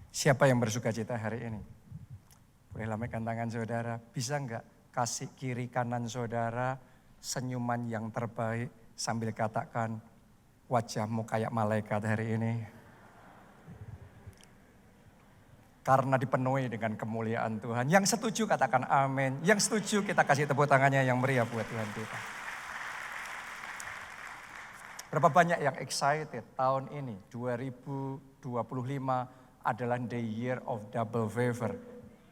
Siapa yang bersuka cita hari ini? Boleh lambaikan tangan saudara. Bisa enggak kasih kiri kanan saudara senyuman yang terbaik sambil katakan, wajahmu kayak malaikat hari ini. Karena dipenuhi dengan kemuliaan Tuhan. Yang setuju katakan amin. Yang setuju kita kasih tepuk tangannya yang meriah buat Tuhan kita. Berapa banyak yang excited tahun ini 2025 adalah the year of double favor.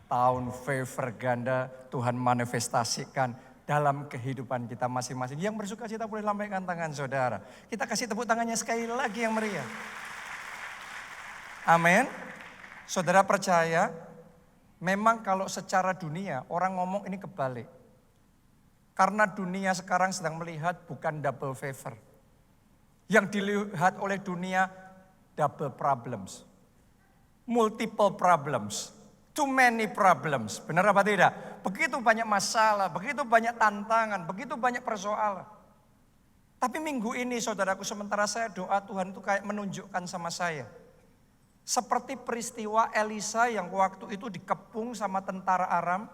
Tahun favor ganda Tuhan manifestasikan dalam kehidupan kita masing-masing. Yang bersuka cita boleh lambaikan tangan saudara. Kita kasih tepuk tangannya sekali lagi yang meriah. Amin. Saudara percaya, memang kalau secara dunia orang ngomong ini kebalik. Karena dunia sekarang sedang melihat bukan double favor. Yang dilihat oleh dunia double problems. Multiple problems. Too many problems. Benar apa tidak? Begitu banyak masalah, begitu banyak tantangan, begitu banyak persoalan. Tapi minggu ini saudaraku, sementara saya doa, Tuhan itu kayak menunjukkan sama saya. Seperti peristiwa Elisa yang waktu itu dikepung sama tentara Aram.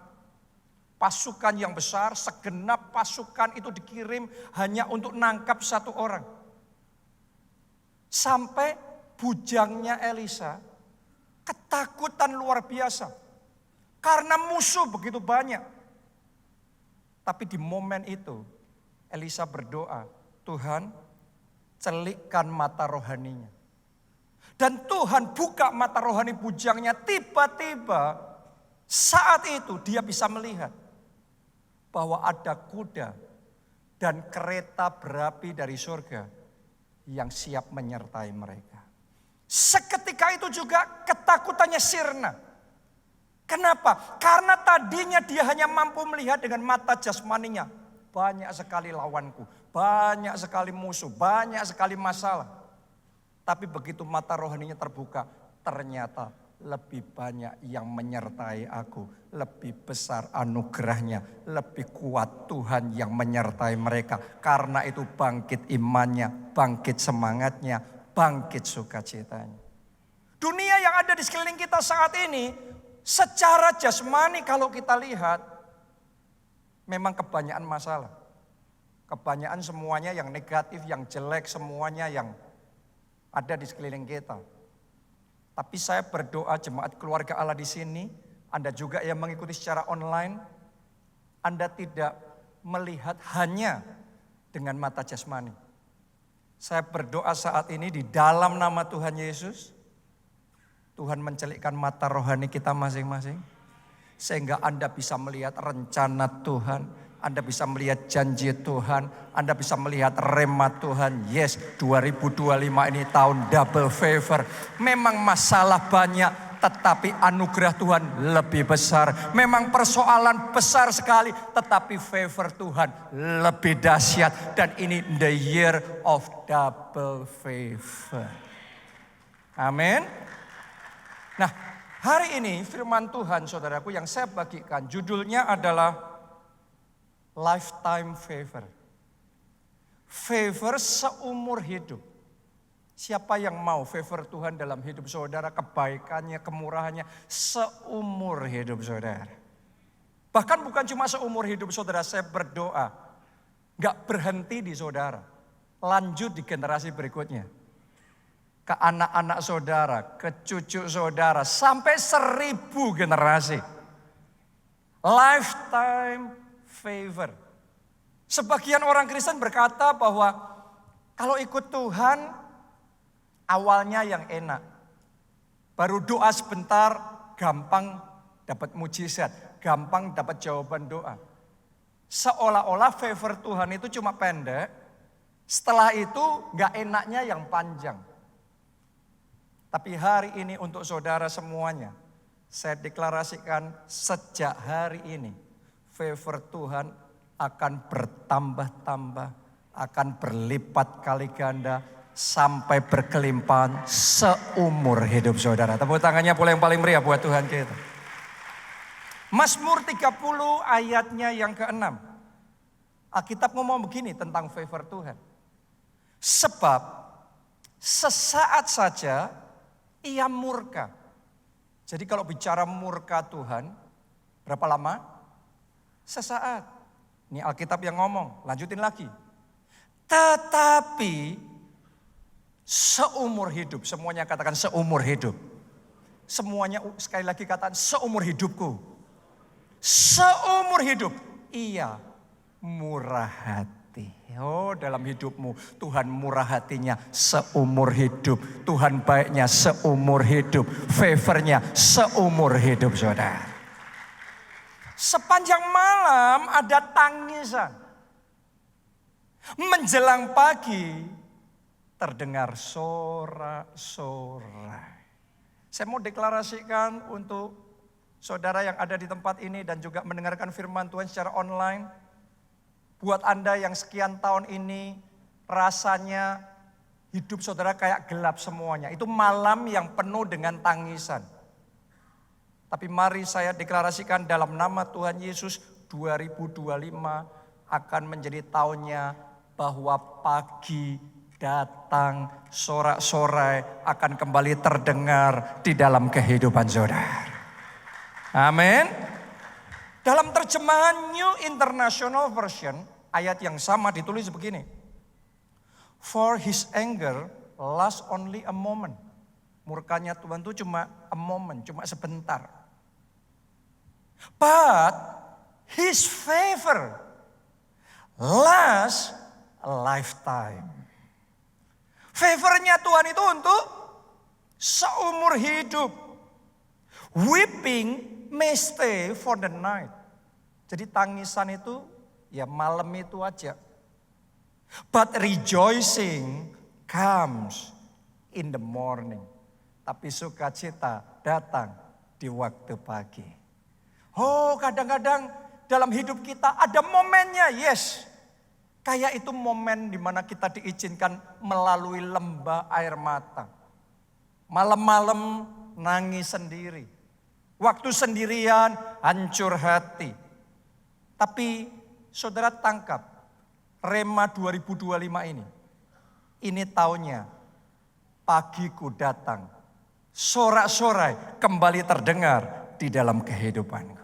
Pasukan yang besar, segenap pasukan itu dikirim hanya untuk nangkap satu orang. Sampai bujangnya Elisa ketakutan luar biasa. Karena musuh begitu banyak. Tapi di momen itu Elisa berdoa, Tuhan celikkan mata rohaninya. Dan Tuhan buka mata rohani bujangnya, tiba-tiba saat itu dia bisa melihat bahwa ada kuda dan kereta berapi dari surga yang siap menyertai mereka. Seketika itu juga ketakutannya sirna. Kenapa? Karena tadinya dia hanya mampu melihat dengan mata jasmaninya. Banyak sekali lawanku, banyak sekali musuh, banyak sekali masalah. Tapi begitu mata rohaninya terbuka, ternyata lebih banyak yang menyertai aku. Lebih besar anugerahnya, lebih kuat Tuhan yang menyertai mereka. Karena itu bangkit imannya, bangkit semangatnya, bangkit sukacitanya. Dunia yang ada di sekeliling kita saat ini, secara jasmani kalau kita lihat, memang kebanyakan masalah. Kebanyakan semuanya yang negatif, yang jelek, semuanya yang ada di sekeliling kita. Tapi saya berdoa jemaat keluarga Allah di sini, Anda juga yang mengikuti secara online, Anda tidak melihat hanya dengan mata jasmani. Saya berdoa saat ini di dalam nama Tuhan Yesus, Tuhan mencelikkan mata rohani kita masing-masing, sehingga Anda bisa melihat rencana Tuhan, Anda bisa melihat janji Tuhan, Anda bisa melihat rema Tuhan. Yes, 2025 ini tahun double favor. Memang masalah banyak, tetapi anugerah Tuhan lebih besar. Memang persoalan besar sekali, tetapi favor Tuhan lebih dahsyat. Dan ini the year of double favor. Amin. Nah, hari ini firman Tuhan saudaraku yang saya bagikan judulnya adalah lifetime favor. Favor seumur hidup. Siapa yang mau favor Tuhan dalam hidup saudara, kebaikannya, kemurahannya seumur hidup saudara. Bahkan bukan cuma seumur hidup saudara, saya berdoa gak berhenti di saudara, lanjut di generasi berikutnya. Ke anak-anak saudara, ke cucu saudara, sampai 1000 generasi. Lifetime favor. Sebagian orang Kristen berkata bahwa kalau ikut Tuhan awalnya yang enak. Baru doa sebentar gampang dapat mujizat, gampang dapat jawaban doa. Seolah-olah favor Tuhan itu cuma pendek, setelah itu gak enaknya yang panjang. Tapi hari ini untuk saudara semuanya, saya deklarasikan sejak hari ini, favor Tuhan akan bertambah-tambah, akan berlipat kali ganda, sampai berkelimpahan seumur hidup saudara. Tepuk tangannya pula yang paling meriah buat Tuhan kita. Mazmur 30 ayatnya yang ke-6. Alkitab ngomong begini tentang favor Tuhan. Sebab sesaat saja ia murka, Jadi kalau bicara murka Tuhan, berapa lama? Sesaat. Ini Alkitab yang ngomong, lanjutin lagi. Tetapi seumur hidup, semuanya katakan seumur hidup. Semuanya sekali lagi katakan seumur hidupku. Seumur hidup, ia murah hati. Oh, dalam hidupmu Tuhan murah hatinya seumur hidup. Tuhan baiknya seumur hidup. Favornya seumur hidup, saudara. Sepanjang malam ada tangisan. Menjelang pagi terdengar sorak-sorai. Saya mau deklarasikan untuk saudara yang ada di tempat ini dan juga mendengarkan firman Tuhan secara online. Buat Anda yang sekian tahun ini rasanya hidup saudara kayak gelap semuanya. Itu malam yang penuh dengan tangisan. Tapi mari saya deklarasikan dalam nama Tuhan Yesus 2025 akan menjadi tahunnya bahwa pagi datang, sorak-sorai akan kembali terdengar di dalam kehidupan saudara. Amin. Dalam terjemahan New International Version, ayat yang sama ditulis begini. For his anger lasts only a moment. Murkanya Tuhan itu cuma a moment, cuma sebentar. But his favor lasts a lifetime. Favornya Tuhan itu untuk seumur hidup. Weeping may stay for the night. Jadi tangisan itu ya malam itu aja. But rejoicing comes in the morning. Tapi sukacita datang di waktu pagi. Oh, kadang-kadang dalam hidup kita ada momennya, yes. Kayak itu momen di mana kita diizinkan melalui lembah air mata. Malam-malam nangis sendiri. Waktu sendirian, hancur hati. Tapi saudara tangkap, Rema 2025 ini. Ini tahunnya, pagiku datang. Sorak-sorai kembali terdengar di dalam kehidupanku.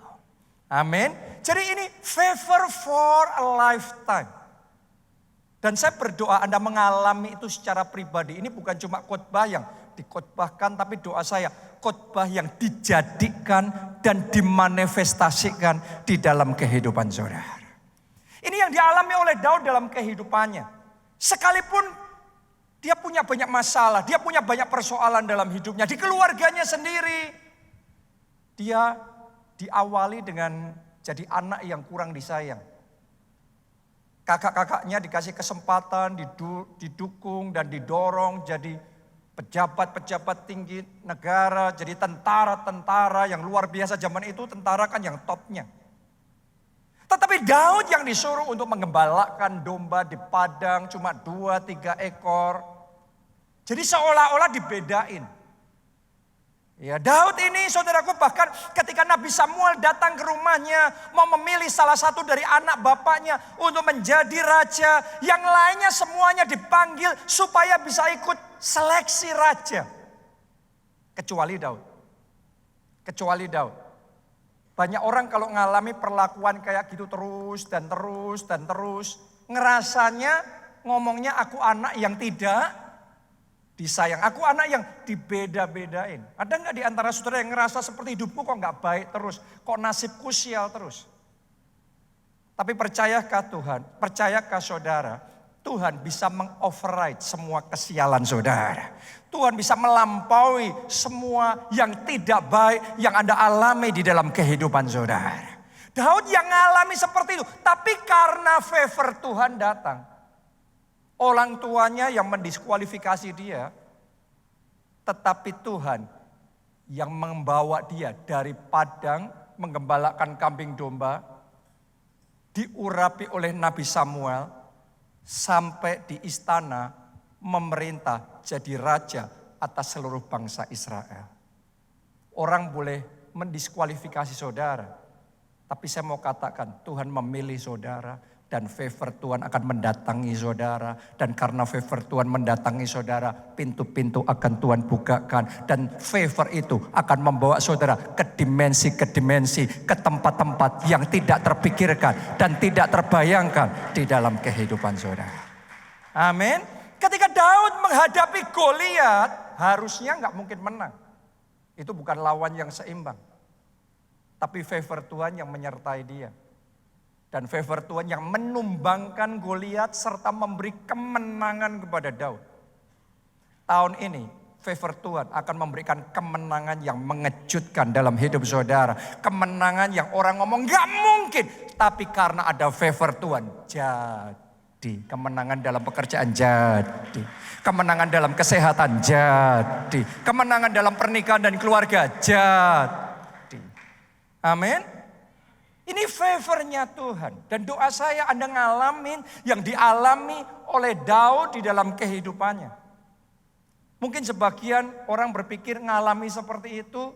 Amin. Jadi ini favor for a lifetime. Dan saya berdoa Anda mengalami itu secara pribadi. Ini bukan cuma khotbah yang dikhotbahkan, tapi doa saya khotbah yang dijadikan dan dimanifestasikan di dalam kehidupan saudara. Ini yang dialami oleh Daud dalam kehidupannya. Sekalipun dia punya banyak masalah, dia punya banyak persoalan dalam hidupnya, di keluarganya sendiri. Dia diawali dengan jadi anak yang kurang disayang. Kakak-kakaknya dikasih kesempatan, didukung dan didorong jadi pejabat-pejabat tinggi negara, jadi tentara-tentara yang luar biasa. Zaman itu tentara kan yang topnya. Tetapi Daud yang disuruh untuk mengembalakan domba di padang cuma 2-3 ekor. Jadi seolah-olah dibedain. Ya, Daud ini saudaraku bahkan ketika Nabi Samuel datang ke rumahnya mau memilih salah satu dari anak bapaknya untuk menjadi raja. Yang lainnya semuanya dipanggil supaya bisa ikut seleksi raja. Kecuali Daud. Kecuali Daud. Banyak orang kalau ngalami perlakuan kayak gitu terus dan terus dan terus. Ngerasanya ngomongnya aku anak yang tidak disayang. Aku anak yang dibeda-bedain. Ada nggak di antara saudara yang ngerasa seperti hidupku kok nggak baik terus. Kok nasibku sial terus. Tapi percayakah Tuhan, percayakah saudara, Tuhan bisa mengoverride semua kesialan saudara. Tuhan bisa melampaui semua yang tidak baik yang Anda alami di dalam kehidupan saudara. Daud yang mengalami seperti itu. Tapi karena favor Tuhan datang. Orang tuanya yang mendiskualifikasi dia. Tetapi Tuhan yang membawa dia dari padang menggembalakan kambing domba. Diurapi oleh Nabi Samuel. Sampai di istana memerintah jadi raja atas seluruh bangsa Israel. Orang boleh mendiskualifikasi saudara. Tapi saya mau katakan Tuhan memilih saudara. Dan favor Tuhan akan mendatangi saudara. Dan karena favor Tuhan mendatangi saudara, pintu-pintu akan Tuhan bukakan. Dan favor itu akan membawa saudara ke dimensi, ke tempat-tempat yang tidak terpikirkan dan tidak terbayangkan di dalam kehidupan saudara. Amin. Ketika Daud menghadapi Goliat, harusnya nggak mungkin menang. Itu bukan lawan yang seimbang. Tapi favor Tuhan yang menyertai dia. Dan favor Tuhan yang menumbangkan Goliat serta memberi kemenangan kepada Daud. Tahun ini favor Tuhan akan memberikan kemenangan yang mengejutkan dalam hidup saudara. Kemenangan yang orang ngomong gak mungkin. Tapi karena ada favor Tuhan jadi. Kemenangan dalam pekerjaan jadi. Kemenangan dalam kesehatan jadi. Kemenangan dalam pernikahan dan keluarga jadi. Amin. Ini favornya Tuhan. Dan doa saya Anda ngalamin yang dialami oleh Daud di dalam kehidupannya. Mungkin sebagian orang berpikir ngalami seperti itu.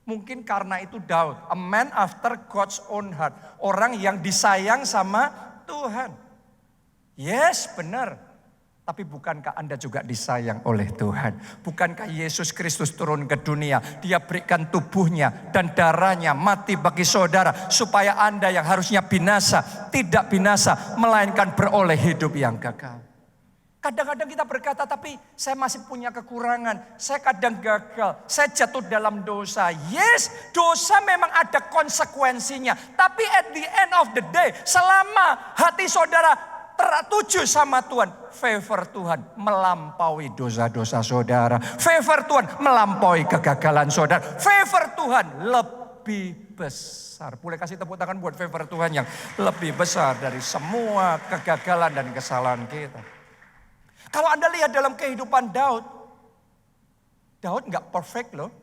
Mungkin karena itu Daud. A man after God's own heart. Orang yang disayang sama Tuhan. Yes, benar. Tapi bukankah Anda juga disayang oleh Tuhan? Bukankah Yesus Kristus turun ke dunia? Dia berikan tubuhnya dan darahnya mati bagi saudara. Supaya Anda yang harusnya binasa, tidak binasa. Melainkan beroleh hidup yang kekal. Kadang-kadang kita berkata, tapi saya masih punya kekurangan. Saya kadang gagal. Saya jatuh dalam dosa. Yes, dosa memang ada konsekuensinya. Tapi at the end of the day, selama hati saudara tertuju sama Tuhan, favor Tuhan melampaui dosa-dosa saudara. Favor Tuhan melampaui kegagalan saudara. Favor Tuhan lebih besar. Boleh kasih tepuk tangan buat favor Tuhan yang lebih besar dari semua kegagalan dan kesalahan kita. Kalau Anda lihat dalam kehidupan Daud, Daud nggak perfect loh.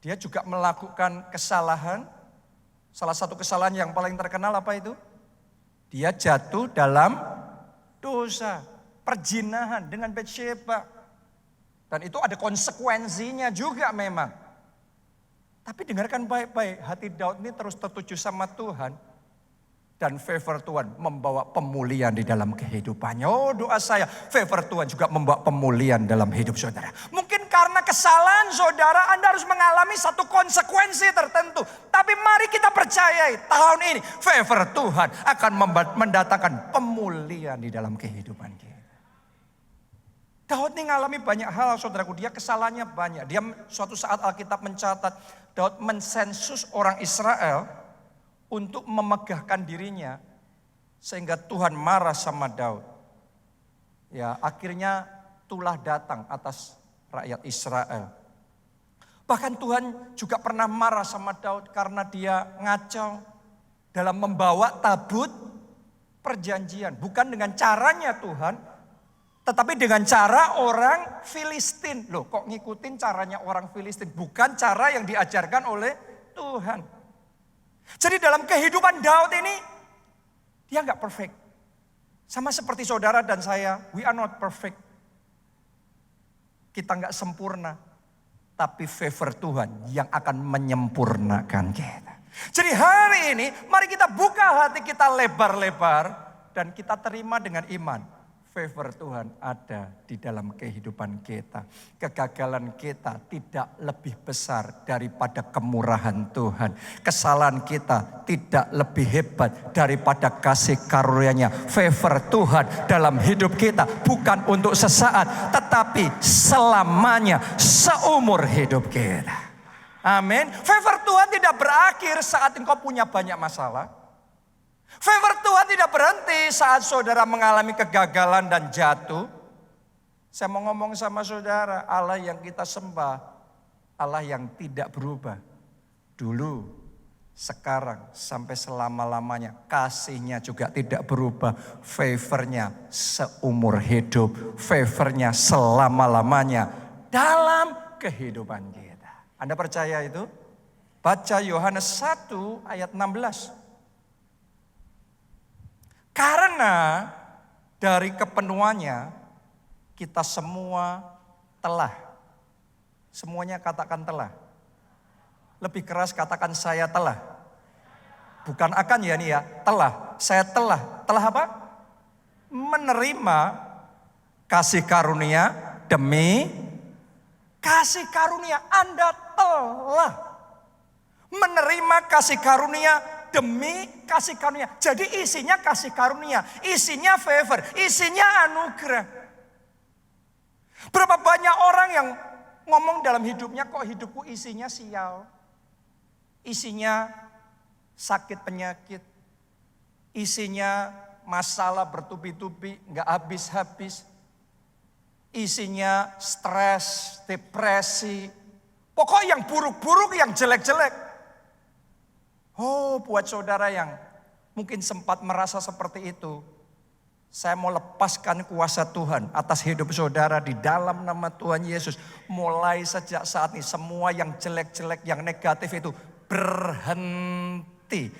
Dia juga melakukan kesalahan. Salah satu kesalahan yang paling terkenal apa itu? Dia jatuh dalam dosa, perzinahan dengan Batsyeba. Dan itu ada konsekuensinya juga memang. Tapi dengarkan baik-baik, hati Daud ini terus tertuju sama Tuhan. Dan favor Tuhan membawa pemulihan di dalam kehidupannya. Oh, doa saya, favor Tuhan juga membawa pemulihan dalam hidup saudara. Mungkin karena kesalahan saudara, Anda harus mengalami satu konsekuensi tertentu. Tapi mari kita percayai, tahun ini favor Tuhan akan mendatangkan pemulihan di dalam kehidupan kita. Daud ini mengalami banyak hal, saudaraku. Dia kesalahannya banyak. Dia suatu saat Alkitab mencatat, Daud mensensus orang Israel untuk memegahkan dirinya sehingga Tuhan marah sama Daud. Ya, akhirnya tulah datang atas rakyat Israel. Bahkan Tuhan juga pernah marah sama Daud karena dia ngacau dalam membawa tabut perjanjian. Bukan dengan caranya Tuhan, tetapi dengan cara orang Filistin. Loh, kok ngikutin caranya orang Filistin? Bukan cara yang diajarkan oleh Tuhan. Jadi dalam kehidupan Daud ini, dia nggak perfect. Sama seperti saudara dan saya, we are not perfect. Kita nggak sempurna, tapi favor Tuhan yang akan menyempurnakan kita. Jadi hari ini, mari kita buka hati kita lebar-lebar dan kita terima dengan iman. Favor Tuhan ada di dalam kehidupan kita. Kegagalan kita tidak lebih besar daripada kemurahan Tuhan. Kesalahan kita tidak lebih hebat daripada kasih karunia-Nya. Favor Tuhan dalam hidup kita bukan untuk sesaat, tetapi selamanya, seumur hidup kita. Amin. Favor Tuhan tidak berakhir saat engkau punya banyak masalah. Favor Tuhan tidak berhenti saat saudara mengalami kegagalan dan jatuh. Saya mau ngomong sama saudara, Allah yang kita sembah, Allah yang tidak berubah. Dulu, sekarang, sampai selama-lamanya. Kasih-Nya juga tidak berubah. Favor-Nya seumur hidup. Favor-Nya selama-lamanya dalam kehidupan kita. Anda percaya itu? Baca Yohanes 1 ayat 16. Karena dari kepenuhannya kita semua telah. Semuanya katakan telah. Lebih keras katakan saya telah. Bukan akan ya nih ya, telah. saya telah apa? Menerima kasih karunia demi kasih karunia. Anda telah menerima kasih karunia demi kasih karunia. Jadi isinya kasih karunia, isinya favor, isinya anugerah. Berapa banyak orang yang ngomong dalam hidupnya, kok hidupku isinya sial, isinya sakit penyakit, isinya masalah bertubi-tubi, nggak habis-habis, isinya stres, depresi, pokok yang buruk-buruk, yang jelek-jelek. Oh, buat saudara yang mungkin sempat merasa seperti itu, saya mau lepaskan kuasa Tuhan atas hidup saudara di dalam nama Tuhan Yesus. Mulai sejak saat ini semua yang jelek-jelek, yang negatif itu berhenti.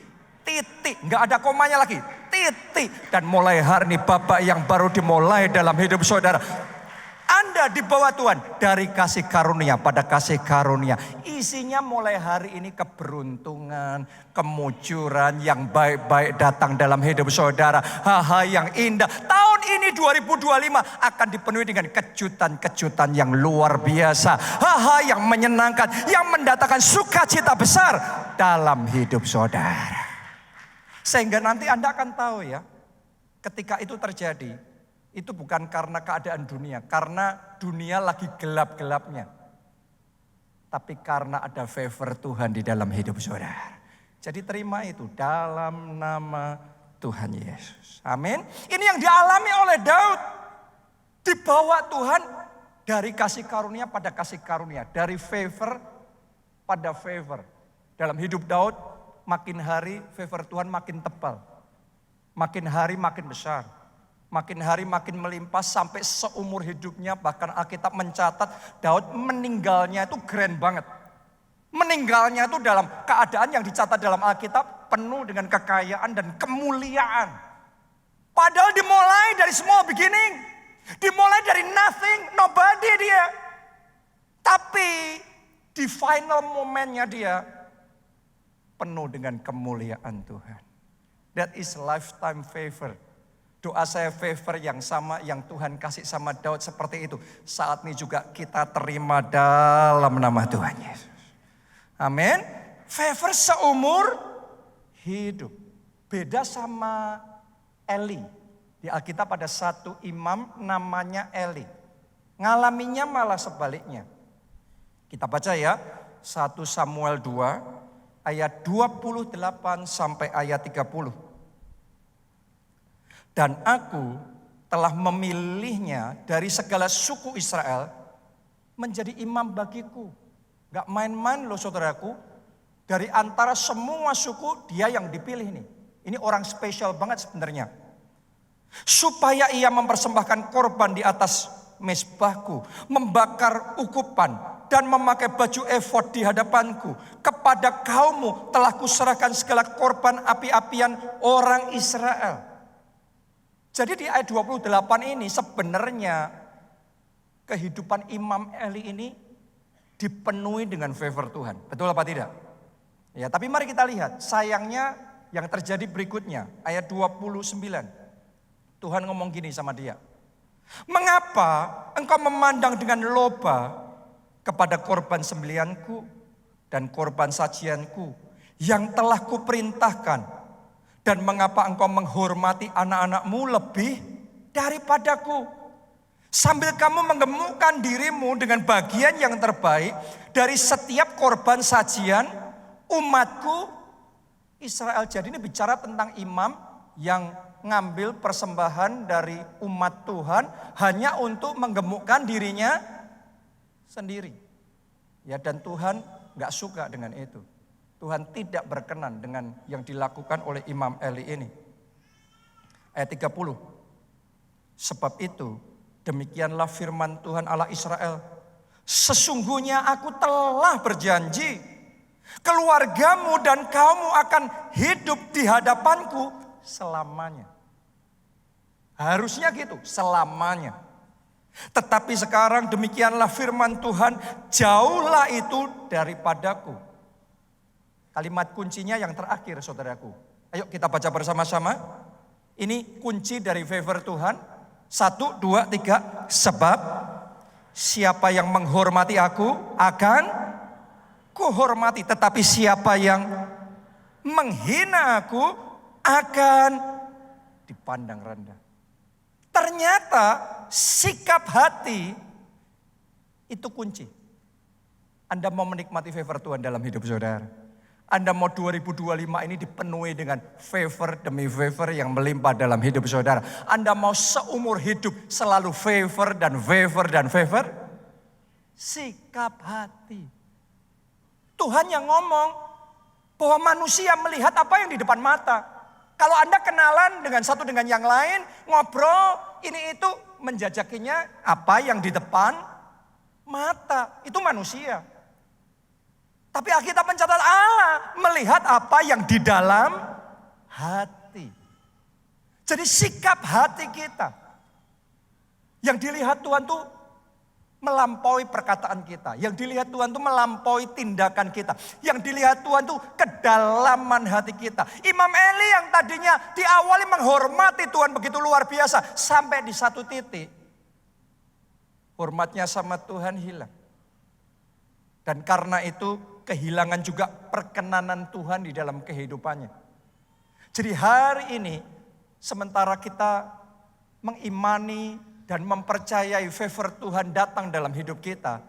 Titik, nggak ada komanya lagi. Titik. Dan mulai hari ini babak yang baru dimulai dalam hidup saudara. Anda dibawa Tuhan dari kasih karunia pada kasih karunia. Isinya mulai hari ini keberuntungan, kemujuran yang baik-baik datang dalam hidup saudara. Hal-hal yang indah. Tahun ini 2025 akan dipenuhi dengan kejutan-kejutan yang luar biasa. Hal-hal yang menyenangkan, yang mendatangkan sukacita besar dalam hidup saudara. Sehingga nanti Anda akan tahu ya, ketika itu terjadi, itu bukan karena keadaan dunia, karena dunia lagi gelap-gelapnya. Tapi karena ada favor Tuhan di dalam hidup saudara. Jadi terima itu dalam nama Tuhan Yesus. Amin. Ini yang dialami oleh Daud. Dibawa Tuhan dari kasih karunia pada kasih karunia. Dari favor pada favor. Dalam hidup Daud, makin hari favor Tuhan makin tebal. Makin hari makin besar. Makin hari makin melimpah sampai seumur hidupnya. Bahkan Alkitab mencatat Daud meninggalnya itu keren banget. Meninggalnya itu dalam keadaan yang dicatat dalam Alkitab penuh dengan kekayaan dan kemuliaan. Padahal dimulai dari small beginning. Dimulai dari nothing, nobody dia. Tapi di final momennya dia penuh dengan kemuliaan Tuhan. That is lifetime favor. Doa saya favor yang sama yang Tuhan kasih sama Daud seperti itu. Saat ini juga kita terima dalam nama Tuhan Yesus. Amin. Favor seumur hidup. Beda sama Eli. Di Alkitab ada satu imam namanya Eli. Ngalaminya malah sebaliknya. Kita baca ya. 1 Samuel 2 ayat 28 sampai ayat 30. Dan aku telah memilihnya dari segala suku Israel menjadi imam bagiku. Gak main-main loh saudaraku. Dari antara semua suku dia yang dipilih nih. Ini orang spesial banget sebenarnya. Supaya ia mempersembahkan korban di atas mezbahku. Membakar ukupan dan memakai baju efod di hadapanku. Kepada kaummu telah kuserahkan segala korban api-apian orang Israel. Jadi di ayat 28 ini sebenarnya kehidupan Imam Eli ini dipenuhi dengan favor Tuhan. Betul apa tidak? Ya, tapi mari kita lihat. Sayangnya yang terjadi berikutnya. Ayat 29. Tuhan ngomong gini sama dia. Mengapa engkau memandang dengan loba kepada korban sembelihanku dan korban sajianku yang telah kuperintahkan? Dan mengapa engkau menghormati anak-anakmu lebih daripadaku? Sambil kamu menggemukkan dirimu dengan bagian yang terbaik dari setiap korban sajian umatku Israel. Jadi ini bicara tentang imam yang ngambil persembahan dari umat Tuhan hanya untuk menggemukkan dirinya sendiri. Ya, dan Tuhan gak suka dengan itu. Tuhan tidak berkenan dengan yang dilakukan oleh Imam Eli ini. Ayat 30. Sebab itu demikianlah firman Tuhan Allah Israel. Sesungguhnya aku telah berjanji. Keluargamu dan kaummu akan hidup di hadapanku selamanya. Harusnya gitu, selamanya. Tetapi sekarang demikianlah firman Tuhan. Jauhlah itu daripadaku. Kalimat kuncinya yang terakhir saudaraku. Ayo kita baca bersama-sama. Ini kunci dari favor Tuhan. 1, 2, 3. Sebab siapa yang menghormati aku akan kuhormati. Tetapi siapa yang menghina aku akan dipandang rendah. Ternyata sikap hati itu kunci. Anda mau menikmati favor Tuhan dalam hidup saudara. Anda mau 2025 ini dipenuhi dengan favor demi favor yang melimpah dalam hidup saudara. Anda mau seumur hidup selalu favor dan favor dan favor. Sikap hati. Tuhan yang ngomong bahwa manusia melihat apa yang di depan mata. Kalau Anda kenalan dengan satu dengan yang lain, ngobrol, ini itu menjajakinya apa yang di depan mata. Itu manusia. Tapi Alkitab mencatat Allah melihat apa yang di dalam hati. Jadi sikap hati kita. Yang dilihat Tuhan tuh melampaui perkataan kita. Yang dilihat Tuhan tuh melampaui tindakan kita. Yang dilihat Tuhan tuh kedalaman hati kita. Imam Eli yang tadinya diawali menghormati Tuhan begitu luar biasa. Sampai di satu titik. Hormatnya sama Tuhan hilang. Dan karena itu kehilangan juga perkenanan Tuhan di dalam kehidupannya. Jadi hari ini sementara kita mengimani dan mempercayai favor Tuhan datang dalam hidup kita,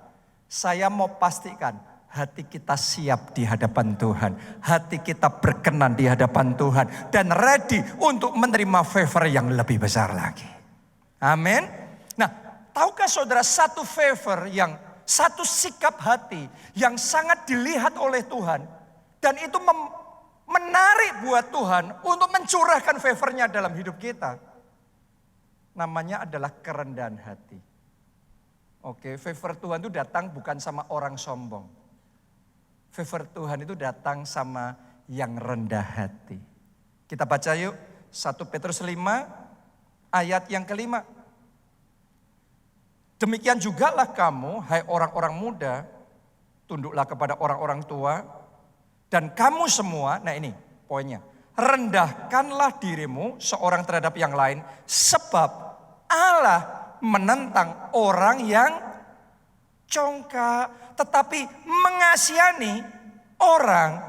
saya mau pastikan hati kita siap di hadapan Tuhan. Hati kita berkenan di hadapan Tuhan dan ready untuk menerima favor yang lebih besar lagi. Amin. Nah, tahukah saudara satu favor satu sikap hati yang sangat dilihat oleh Tuhan. Dan itu menarik buat Tuhan untuk mencurahkan favornya dalam hidup kita. Namanya adalah kerendahan hati. Oke, favor Tuhan itu datang bukan sama orang sombong. Favor Tuhan itu datang sama yang rendah hati. Kita baca yuk 1 Petrus 5 ayat yang kelima. Demikian jugalah kamu, hai orang-orang muda, tunduklah kepada orang-orang tua. Dan kamu semua, nah ini poinnya. Rendahkanlah dirimu seorang terhadap yang lain. Sebab Allah menentang orang yang congkak. Tetapi mengasihani orang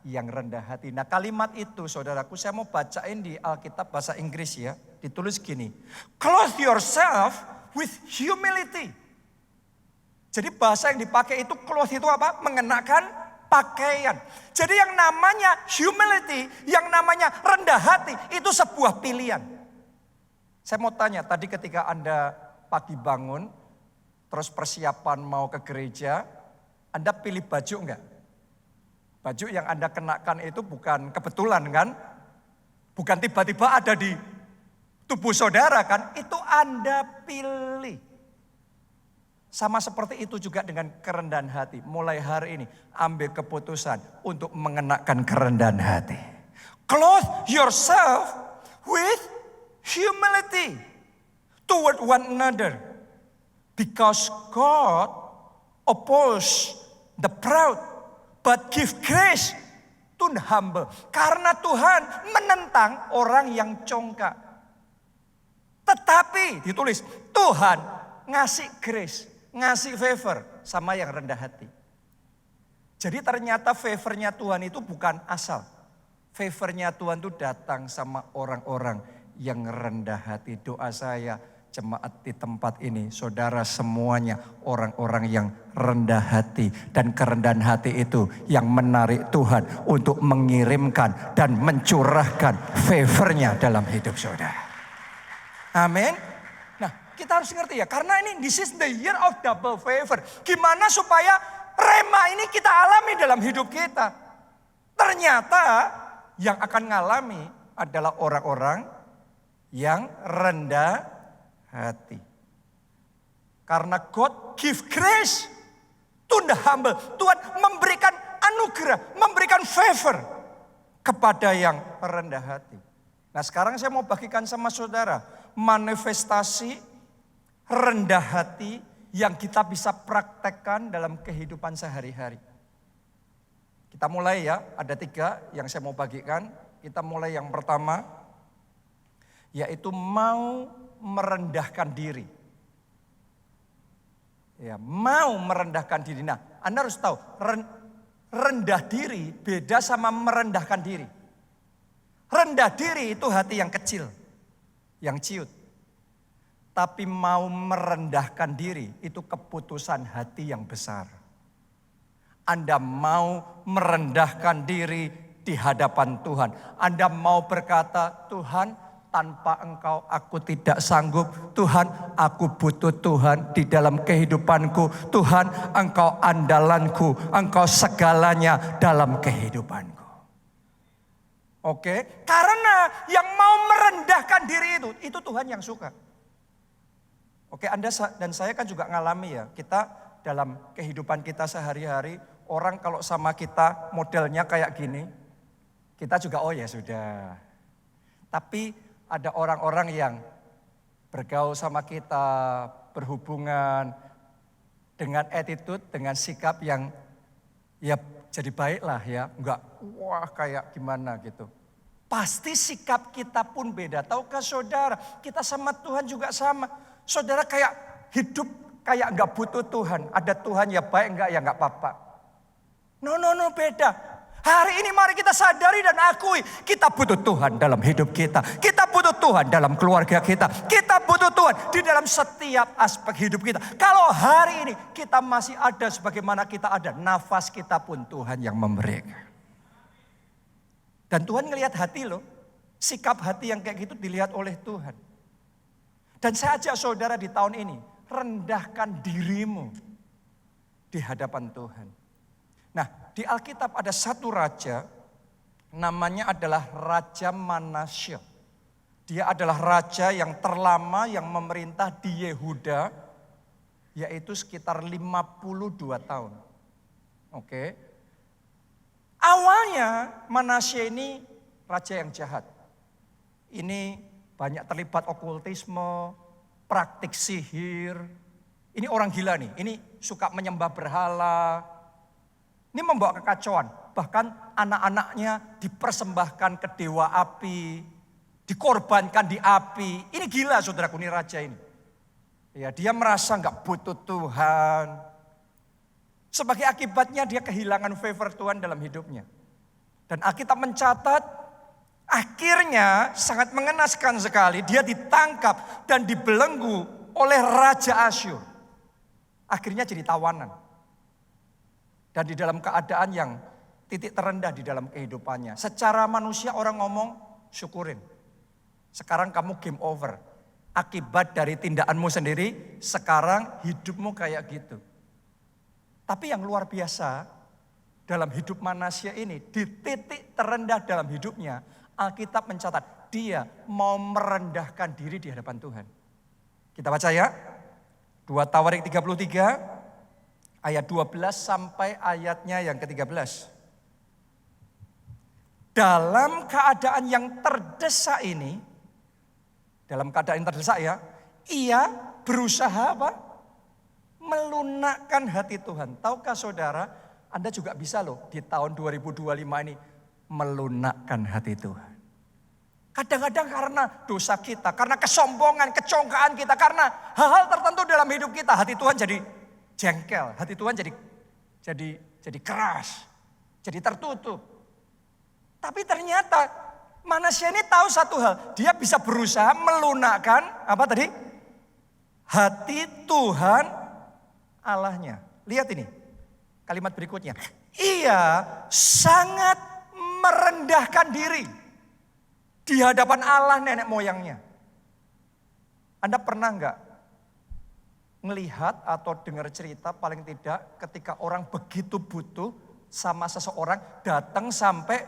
yang rendah hati. Nah kalimat itu saudaraku saya mau bacain di Alkitab bahasa Inggris ya. Ditulis gini. Clothe yourself with humility. Jadi bahasa yang dipakai itu clothes itu apa? Mengenakan pakaian. Jadi yang namanya humility, yang namanya rendah hati itu sebuah pilihan. Saya mau tanya tadi ketika Anda pagi bangun, terus persiapan mau ke gereja, Anda pilih baju enggak? Baju yang Anda kenakan itu bukan kebetulan kan? Bukan tiba-tiba ada di tubuh saudara kan, itu Anda pilih. Sama seperti itu juga dengan kerendahan hati. Mulai hari ini ambil keputusan untuk mengenakan kerendahan hati. Clothe yourself with humility toward one another. Because God oppose the proud but give grace to the humble. Karena Tuhan menentang orang yang congkak. Tetapi ditulis Tuhan ngasih grace, ngasih favor sama yang rendah hati. Jadi ternyata favornya Tuhan itu bukan asal. Favornya Tuhan itu datang sama orang-orang yang rendah hati. Doa saya jemaat di tempat ini, saudara semuanya orang-orang yang rendah hati. Dan kerendahan hati itu yang menarik Tuhan untuk mengirimkan dan mencurahkan favornya dalam hidup saudara. Amin. Nah kita harus ngerti ya, karena ini this is the year of double favor. Gimana supaya rema ini kita alami dalam hidup kita. Ternyata yang akan ngalami adalah orang-orang yang rendah hati. Karena God give grace to the humble. Tuhan memberikan anugerah, memberikan favor kepada yang rendah hati. Nah sekarang saya mau bagikan sama saudara manifestasi rendah hati yang kita bisa praktekkan dalam kehidupan sehari-hari. Kita mulai ya, ada 3 yang saya mau bagikan. Kita mulai yang pertama, yaitu mau merendahkan diri. Ya, mau merendahkan diri. Nah, Anda harus tahu, rendah diri beda sama merendahkan diri. Rendah diri itu hati yang kecil, yang ciut. Tapi mau merendahkan diri itu keputusan hati yang besar. Anda mau merendahkan diri di hadapan Tuhan. Anda mau berkata, Tuhan, tanpa Engkau aku tidak sanggup. Tuhan, aku butuh Tuhan di dalam kehidupanku. Tuhan, Engkau andalanku. Engkau segalanya dalam kehidupanku. Oke, karena yang mau merendahkan diri itu Tuhan yang suka. Oke, Anda dan saya kan juga ngalami ya. Kita dalam kehidupan kita sehari-hari, orang kalau sama kita modelnya kayak gini, kita juga oh ya sudah. Tapi ada orang-orang yang bergaul sama kita, berhubungan dengan attitude, dengan sikap yang ya jadi baiklah ya. Enggak wah kayak gimana gitu. Pasti sikap kita pun beda. Tahukah saudara, kita sama Tuhan juga sama. Saudara kayak hidup kayak enggak butuh Tuhan. Ada Tuhan ya baik, enggak ya enggak apa-apa. No beda. Hari ini mari kita sadari dan akui kita butuh Tuhan dalam hidup kita. Kita butuh Tuhan dalam keluarga kita. Kita butuh Tuhan di dalam setiap aspek hidup kita. Kalau hari ini kita masih ada sebagaimana kita ada, nafas kita pun Tuhan yang memberikan. Dan Tuhan ngelihat hati loh. Sikap hati yang kayak gitu dilihat oleh Tuhan. Dan saya ajak saudara di tahun ini, rendahkan dirimu di hadapan Tuhan. Nah, di Alkitab ada satu raja, namanya adalah Raja Manasye. Dia adalah raja yang terlama yang memerintah di Yehuda, yaitu sekitar 52 tahun. Oke. Awalnya Manasye ini raja yang jahat. Ini banyak terlibat okultisme, praktik sihir. Ini orang gila nih, ini suka menyembah berhala. Ini membawa kekacauan, bahkan anak-anaknya dipersembahkan ke dewa api, dikorbankan di api. Ini gila saudaraku, ini raja ini. Ya, dia merasa nggak butuh Tuhan. Sebagai akibatnya dia kehilangan favor Tuhan dalam hidupnya. Dan Alkitab mencatat, akhirnya sangat mengenaskan sekali, dia ditangkap dan dibelenggu oleh Raja Asyur. Akhirnya jadi tawanan. Dan di dalam keadaan yang titik terendah di dalam kehidupannya. Secara manusia orang ngomong syukurin. Sekarang kamu game over. Akibat dari tindakanmu sendiri, sekarang hidupmu kayak gitu. Tapi yang luar biasa dalam hidup Manasye ini, di titik terendah dalam hidupnya, Alkitab mencatat dia mau merendahkan diri di hadapan Tuhan. Kita baca ya. 2 Tawarik 33. Ayat 12 sampai ayatnya yang ke-13. Dalam keadaan yang terdesak ini, dalam keadaan yang terdesak ya, ia berusaha apa? Melunakkan hati Tuhan. Tahukah saudara, Anda juga bisa loh di tahun 2025 ini melunakkan hati Tuhan. Kadang-kadang karena dosa kita, karena kesombongan, kecongkaan kita, karena hal-hal tertentu dalam hidup kita, hati Tuhan jadi jengkel, hati Tuhan jadi keras, jadi tertutup. Tapi ternyata Manasye ini tahu satu hal, dia bisa berusaha melunakkan apa tadi? Hati Tuhan Allahnya. Lihat ini, kalimat berikutnya. Ia sangat merendahkan diri di hadapan Allah nenek moyangnya. Anda pernah enggak melihat atau dengar cerita paling tidak ketika orang begitu butuh sama seseorang datang sampai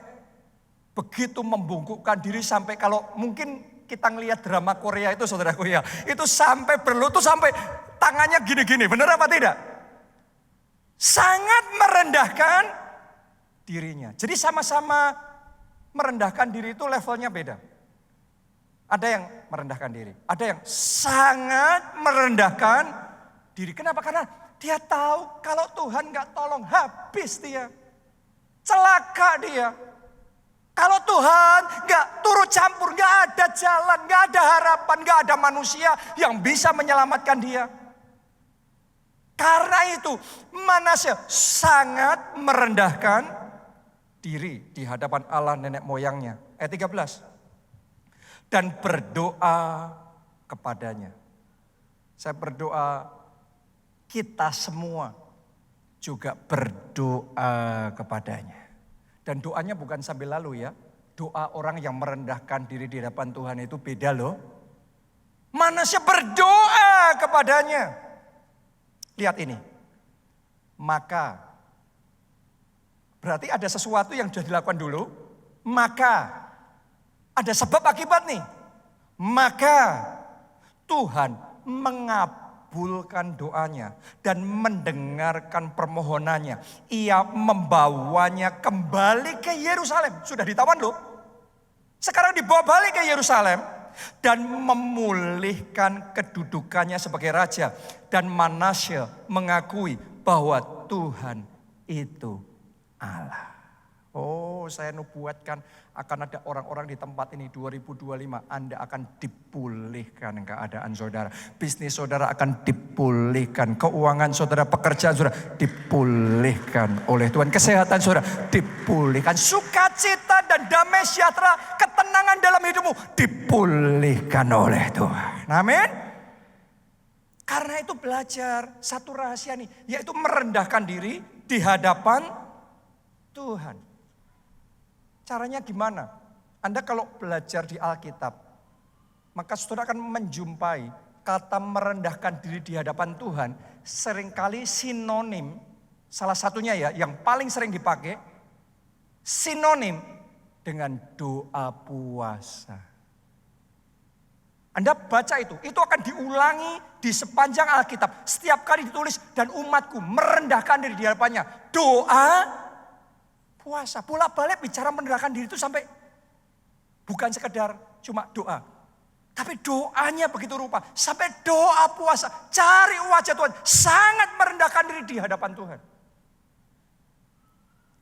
begitu membungkukkan diri sampai kalau mungkin kita ngelihat drama Korea itu saudaraku ya, itu sampai berlutut sampai tangannya gini-gini, benar apa tidak? Sangat merendahkan dirinya. Jadi sama-sama merendahkan diri itu levelnya beda. Ada yang merendahkan diri, ada yang sangat merendahkan diri. Kenapa? Karena dia tahu kalau Tuhan gak tolong habis dia. Celaka dia. Kalau Tuhan nggak turut campur, nggak ada jalan, nggak ada harapan, nggak ada manusia yang bisa menyelamatkan dia. Karena itu Manasya sangat merendahkan diri di hadapan Allah nenek moyangnya. Ayat 13. Dan berdoa kepadanya. Saya berdoa kita semua juga berdoa kepadanya. Dan doanya bukan sambil lalu ya. Doa orang yang merendahkan diri di hadapan Tuhan itu beda loh. Manasya berdoa kepadanya. Lihat ini. Maka berarti ada sesuatu yang sudah dilakukan dulu. Maka ada sebab akibat nih. Maka Tuhan mengabulkan doanya dan mendengarkan permohonannya. Ia membawanya kembali ke Yerusalem. Sudah ditawan loh. Sekarang dibawa balik ke Yerusalem. Dan memulihkan kedudukannya sebagai raja. Dan Manasya mengakui bahwa Tuhan itu Allah. Oh, saya nubuatkan akan ada orang-orang di tempat ini 2025. Anda akan dipulihkan keadaan saudara. Bisnis saudara akan dipulihkan. Keuangan saudara, pekerjaan saudara dipulihkan oleh Tuhan. Kesehatan saudara dipulihkan. Sukacita dan damai sejahtera, ketenangan dalam hidupmu dipulihkan oleh Tuhan. Amin. Karena itu belajar satu rahasia nih, yaitu merendahkan diri di hadapan Tuhan. Caranya gimana? Anda kalau belajar di Alkitab, maka saudara akan menjumpai kata merendahkan diri di hadapan Tuhan seringkali sinonim, salah satunya ya yang paling sering dipakai, sinonim dengan doa puasa. Anda baca itu akan diulangi di sepanjang Alkitab. Setiap kali ditulis dan umatku merendahkan diri di hadapannya. Doa puasa, bolak-balik bicara merendahkan diri itu sampai bukan sekedar cuma doa. Tapi doanya begitu rupa, sampai doa puasa, cari wajah Tuhan, sangat merendahkan diri di hadapan Tuhan.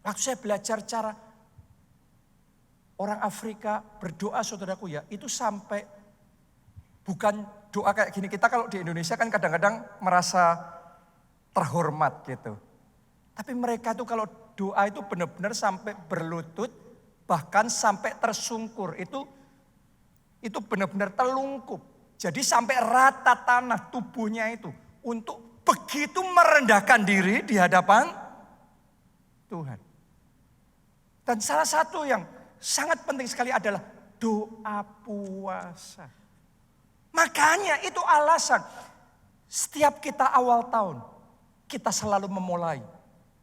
Waktu saya belajar cara orang Afrika berdoa saudaraku ya, itu sampai bukan doa kayak gini. Kita kalau di Indonesia kan kadang-kadang merasa terhormat gitu. Tapi mereka tuh kalau doa itu benar-benar sampai berlutut, bahkan sampai tersungkur. Itu benar-benar telungkup. Jadi sampai rata tanah tubuhnya itu. Untuk begitu merendahkan diri di hadapan Tuhan. Dan salah satu yang sangat penting sekali adalah doa puasa. Makanya itu alasan setiap kita awal tahun, kita selalu memulai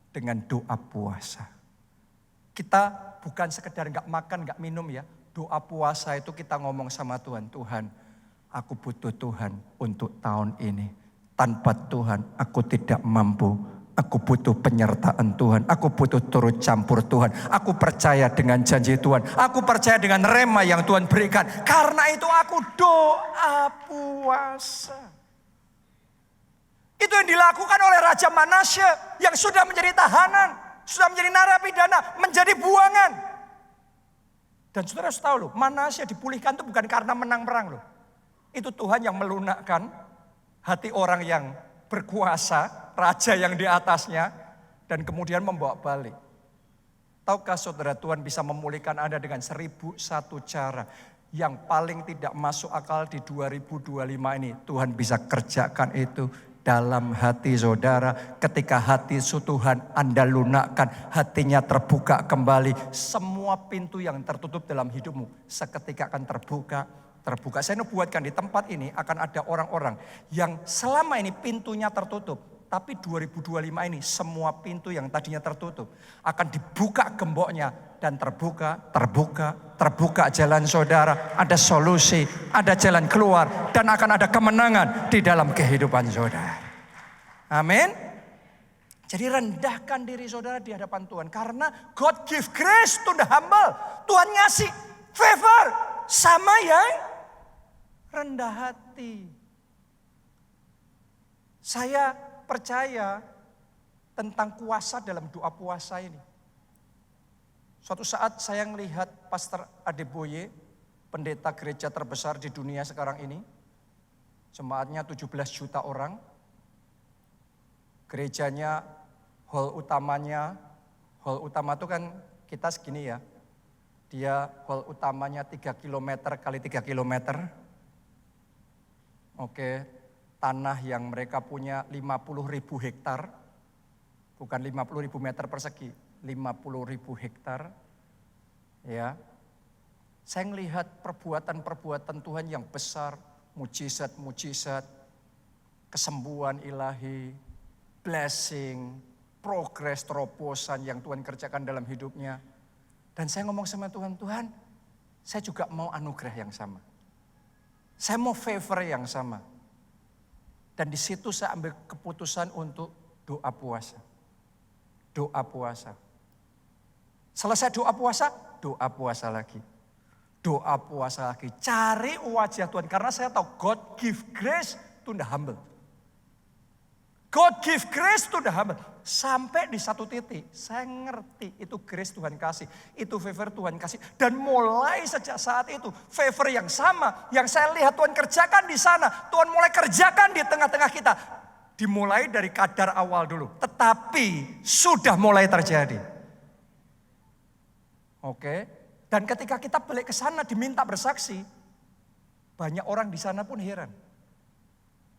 dengan doa puasa. Kita bukan sekedar gak makan, gak minum ya. Doa puasa itu kita ngomong sama Tuhan. Tuhan, aku butuh Tuhan untuk tahun ini. Tanpa Tuhan aku tidak mampu. Aku butuh penyertaan Tuhan. Aku butuh turut campur Tuhan. Aku percaya dengan janji Tuhan. Aku percaya dengan rema yang Tuhan berikan. Karena itu aku doa puasa. Itu yang dilakukan oleh Raja Manasya yang sudah menjadi tahanan, sudah menjadi narapidana, menjadi buangan. Dan saudara harus tahu loh, Manasya dipulihkan itu bukan karena menang perang loh. Itu Tuhan yang melunakkan hati orang yang berkuasa, raja yang di atasnya, dan kemudian membawa balik. Tahukah saudara, Tuhan bisa memulihkan Anda dengan 1001 cara. Yang paling tidak masuk akal di 2025 ini, Tuhan bisa kerjakan itu dalam hati saudara. Ketika hati Tuhan Anda lunakkan, hatinya terbuka kembali. Semua pintu yang tertutup dalam hidupmu seketika akan terbuka. Saya nubuatkan di tempat ini akan ada orang-orang yang selama ini pintunya tertutup. Tapi 2025 ini semua pintu yang tadinya tertutup akan dibuka gemboknya dan terbuka jalan saudara. Ada solusi, ada jalan keluar dan akan ada kemenangan di dalam kehidupan saudara. Amin. Jadi rendahkan diri saudara di hadapan Tuhan karena God give grace to the humble. Tuhan ngasih favor sama yang rendah hati. Saya percaya tentang kuasa dalam doa puasa ini. Suatu saat saya melihat Pastor Adeboye, pendeta gereja terbesar di dunia sekarang ini. Jemaatnya 17 juta orang. Gerejanya, hall utama itu kan kita segini ya. Dia hall utamanya 3 km kali 3 km. Oke, tanah yang mereka punya 50.000 hektar. Bukan 50.000 meter persegi, 50.000 hektar. Ya. Saya melihat perbuatan-perbuatan Tuhan yang besar, mujizat-mujizat, kesembuhan ilahi, blessing, progres, terobosan yang Tuhan kerjakan dalam hidupnya. Dan saya ngomong sama Tuhan, Tuhan, saya juga mau anugerah yang sama. Saya mau favor yang sama. Dan di situ saya ambil keputusan untuk doa puasa. Doa puasa. Selesai doa puasa lagi. Doa puasa lagi. Cari wajah Tuhan. Karena saya tahu God give grace to the humble. God give grace to the humble. Sampai di satu titik, saya ngerti itu grace Tuhan kasih. Itu favor Tuhan kasih. Dan mulai sejak saat itu, favor yang sama, yang saya lihat Tuhan kerjakan di sana. Tuhan mulai kerjakan di tengah-tengah kita. Dimulai dari kadar awal dulu. Tetapi sudah mulai terjadi. Oke. Dan ketika kita balik ke sana diminta bersaksi, banyak orang di sana pun heran.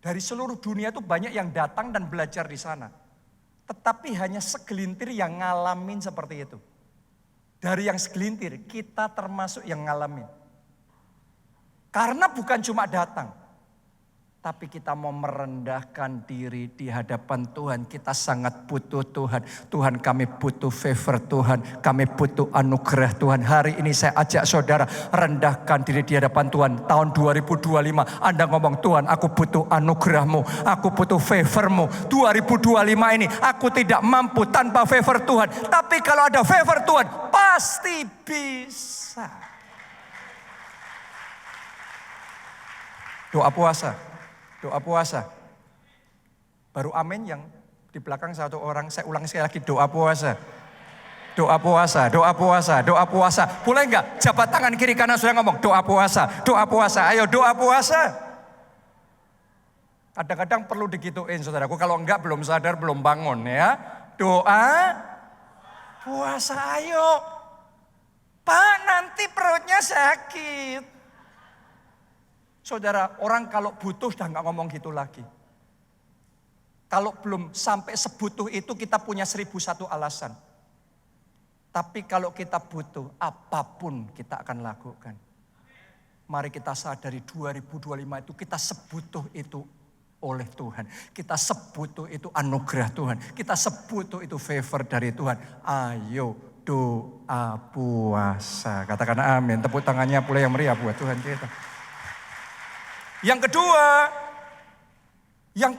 Dari seluruh dunia itu banyak yang datang dan belajar di sana. Tetapi hanya segelintir yang ngalamin seperti itu. Dari yang segelintir, kita termasuk yang ngalamin. Karena bukan cuma datang. Tapi kita mau merendahkan diri di hadapan Tuhan. Kita sangat butuh Tuhan. Tuhan, kami butuh favor Tuhan. Kami butuh anugerah Tuhan. Hari ini saya ajak saudara rendahkan diri di hadapan Tuhan. Tahun 2025 Anda ngomong, Tuhan aku butuh anugerah-Mu. Aku butuh favor-Mu. 2025 ini aku tidak mampu tanpa favor Tuhan. Tapi kalau ada favor Tuhan pasti bisa. Doa puasa. Doa puasa. Baru amin yang di belakang satu orang. Saya ulang sekali lagi, doa puasa. Doa puasa, doa puasa, doa puasa. Boleh enggak? Jabat tangan kiri kanan sudah ngomong doa puasa, doa puasa. Ayo doa puasa. Kadang-kadang perlu digituin saudaraku. Kalau enggak belum sadar, belum bangun ya. Doa puasa, ayo. Pak, nanti perutnya sakit. Saudara, orang kalau butuh sudah nggak ngomong gitu lagi. Kalau belum sampai sebutuh itu kita punya 1001 alasan. Tapi kalau kita butuh, apapun kita akan lakukan. Mari kita sadari 2025 itu kita sebutuh itu oleh Tuhan. Kita sebutuh itu anugerah Tuhan. Kita sebutuh itu favor dari Tuhan. Ayo doa puasa. Katakan amin. Tepuk tangannya pula yang meriah buat Tuhan kita. Yang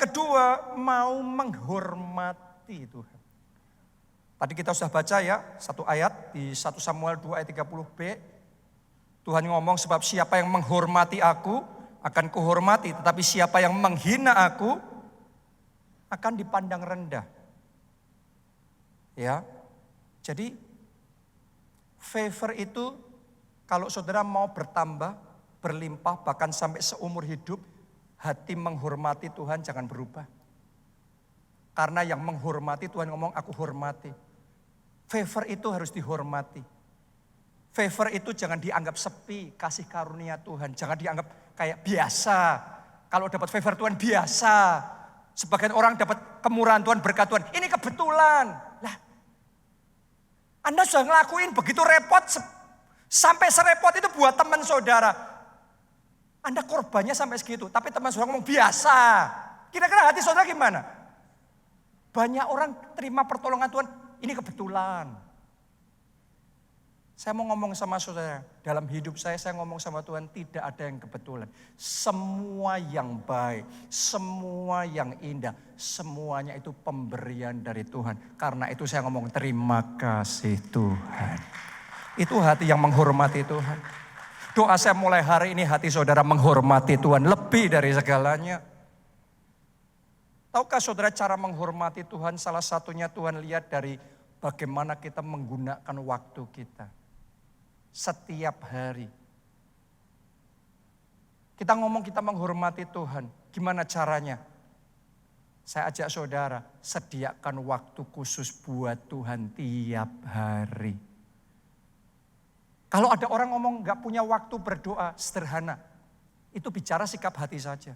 kedua mau menghormati Tuhan. Tadi kita sudah baca ya, satu ayat di 1 Samuel 2 ayat 30b. Tuhan ngomong, sebab siapa yang menghormati aku akan kuhormati, tetapi siapa yang menghina aku akan dipandang rendah. Ya. Jadi favor itu kalau saudara mau bertambah, berlimpah bahkan sampai seumur hidup, hati menghormati Tuhan jangan berubah. Karena yang menghormati Tuhan ngomong aku hormati. Favor itu harus dihormati. Favor itu jangan dianggap sepi, kasih karunia Tuhan. Jangan dianggap kayak biasa. Kalau dapat favor Tuhan biasa. Sebagian orang dapat kemurahan Tuhan, berkat Tuhan. Ini kebetulan. Lah, Anda sudah ngelakuin begitu repot. Sampai serepot itu buat teman saudara. Anda korbannya sampai segitu, tapi teman saudara ngomong biasa. Kira-kira hati saudara gimana? Banyak orang terima pertolongan Tuhan, ini kebetulan. Saya mau ngomong sama saudara, dalam hidup saya ngomong sama Tuhan, tidak ada yang kebetulan. Semua yang baik, semua yang indah, semuanya itu pemberian dari Tuhan. Karena itu saya ngomong terima kasih Tuhan. Itu hati yang menghormati Tuhan. Doa saya mulai hari ini hati saudara menghormati Tuhan lebih dari segalanya. Tahukah saudara cara menghormati Tuhan? Salah satunya Tuhan lihat dari bagaimana kita menggunakan waktu kita setiap hari. Kita ngomong kita menghormati Tuhan, gimana caranya? Saya ajak saudara, sediakan waktu khusus buat Tuhan tiap hari. Kalau ada orang ngomong gak punya waktu berdoa, sederhana. Itu bicara sikap hati saja.